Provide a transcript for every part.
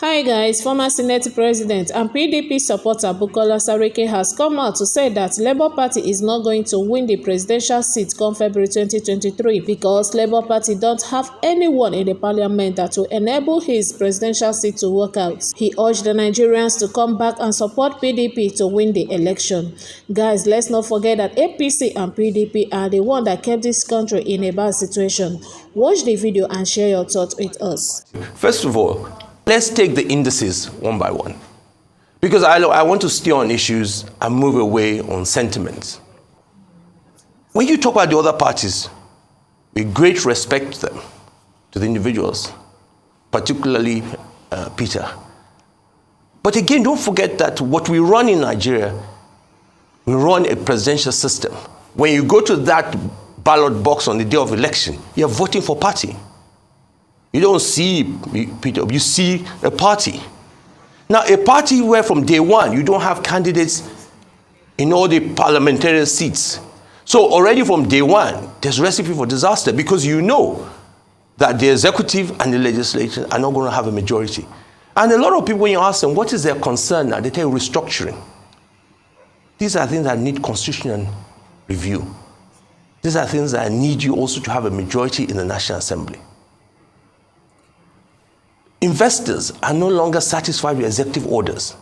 Hi guys, former Senate President and PDP supporter BuKola Saraki has come out to say that Labour Party is not going to win the presidential seat come February 2023 because Labour Party don't have anyone in the parliament that will enable his presidential seat to work out. He urged the Nigerians to come back and support PDP to win the election. Guys, let's not forget that APC and PDP are the one that kept this country in a bad situation. Watch the video and share your thoughts with us. First of all, let's take the indices one by one, because I want to stay on issues and move away on sentiments. When you talk about the other parties, with great respect to them, to the individuals, particularly Peter. But again, don't forget that what we run in Nigeria, we run a presidential system. When you go to that ballot box on the day of election, you're voting for party. You don't see Peter, you see a party. Now, a party where from day one, you don't have candidates in all the parliamentary seats. So already from day one, there's a recipe for disaster because you know that the executive and the legislature are not going to have a majority. And a lot of people, when you ask them, what is their concern now? They tell you restructuring. These are things that need constitutional review. These are things that need you also to have a majority in the National Assembly. Investors are no longer satisfied with executive orders.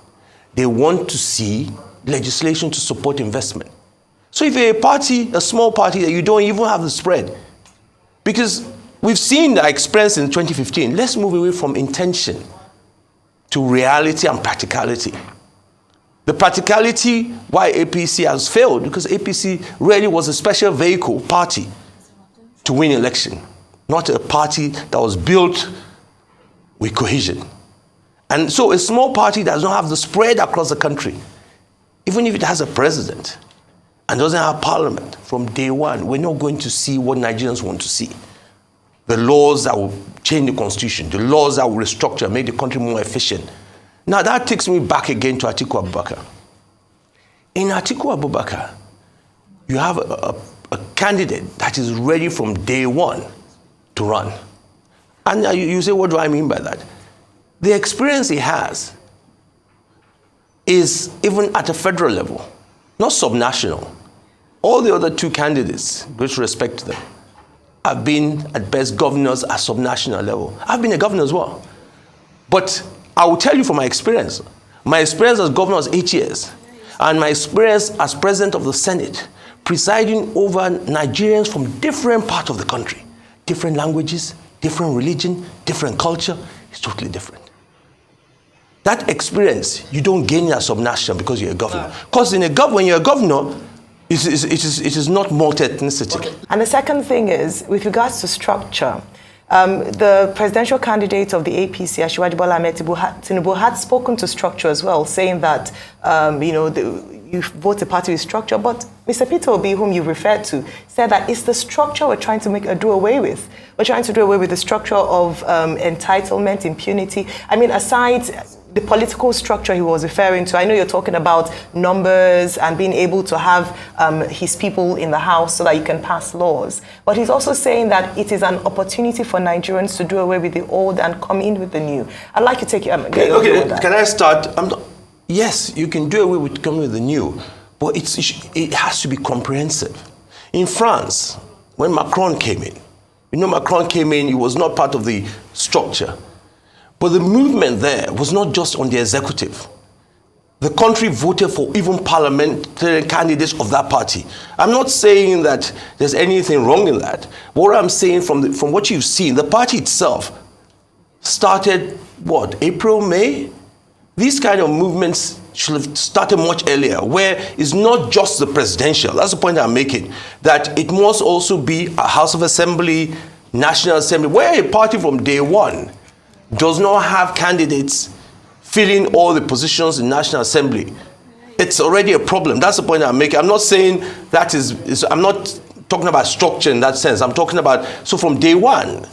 They want to see legislation to support investment. So if you're a party, a small party, that you don't even have the spread, because we've seen the experience in 2015, let's move away from intention to reality and practicality. The practicality why APC has failed, because APC really was a special vehicle party to win election, not a party that was built with cohesion. And so a small party does not have the spread across the country, even if it has a president and doesn't have parliament, from day one, we're not going to see what Nigerians want to see. The laws that will change the constitution, the laws that will restructure and make the country more efficient. Now that takes me back again to Atiku Abubakar. In Atiku Abubakar, you have a candidate that is ready from day one to run. And you say, what do I mean by that? The experience he has is even at a federal level, not subnational. All the other two candidates, with respect to them, have been at best governors at subnational level. I've been a governor as well. But I will tell you from my experience as governor was 8 years, and my experience as president of the Senate, presiding over Nigerians from different parts of the country, different languages, different religion, different culture, is totally different. That experience, you don't gain as subnational because you're a governor. Because when you're a governor, it is not multi-ethnicity. Okay. And the second thing is, with regards to structure, the presidential candidate of the APC, Asiwaju Bola Ahmed Tinubu, had spoken to structure as well, saying that, you vote a party with structure, but Mr. Peter Obi, whom you referred to, said that it's the structure we're trying to do away with. We're trying to do away with the structure of entitlement, impunity. I mean, aside the political structure he was referring to, I know you're talking about numbers and being able to have his people in the house so that you can pass laws. But he's also saying that it is an opportunity for Nigerians to do away with the old and come in with the new. I'd like to take you... Can I start? Yes, you can do away with coming with the new, but it has to be comprehensive. In France, when Macron came in, he was not part of the structure. But the movement there was not just on the executive. The country voted for even parliamentary candidates of that party. I'm not saying that there's anything wrong in that. What I'm saying from what you've seen, the party itself started, April, May? These kind of movements should have started much earlier, where it's not just the presidential. That's the point I'm making, that it must also be a House of Assembly, National Assembly, where a party from day one does not have candidates filling all the positions in National Assembly. It's already a problem. That's the point I'm making. I'm not saying that I'm not talking about structure in that sense. I'm talking about, so from day one,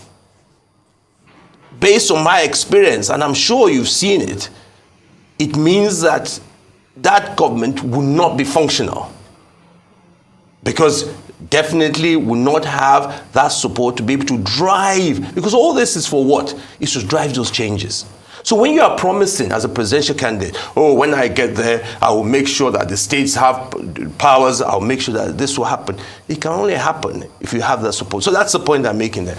based on my experience, and I'm sure you've seen it, it means that government will not be functional, because definitely will not have that support to be able to drive, because all this is for what? Is to drive those changes. So when you are promising as a presidential candidate, oh, when I get there, I will make sure that the states have powers, I'll make sure that this will happen. It can only happen if you have that support. So that's the point I'm making there.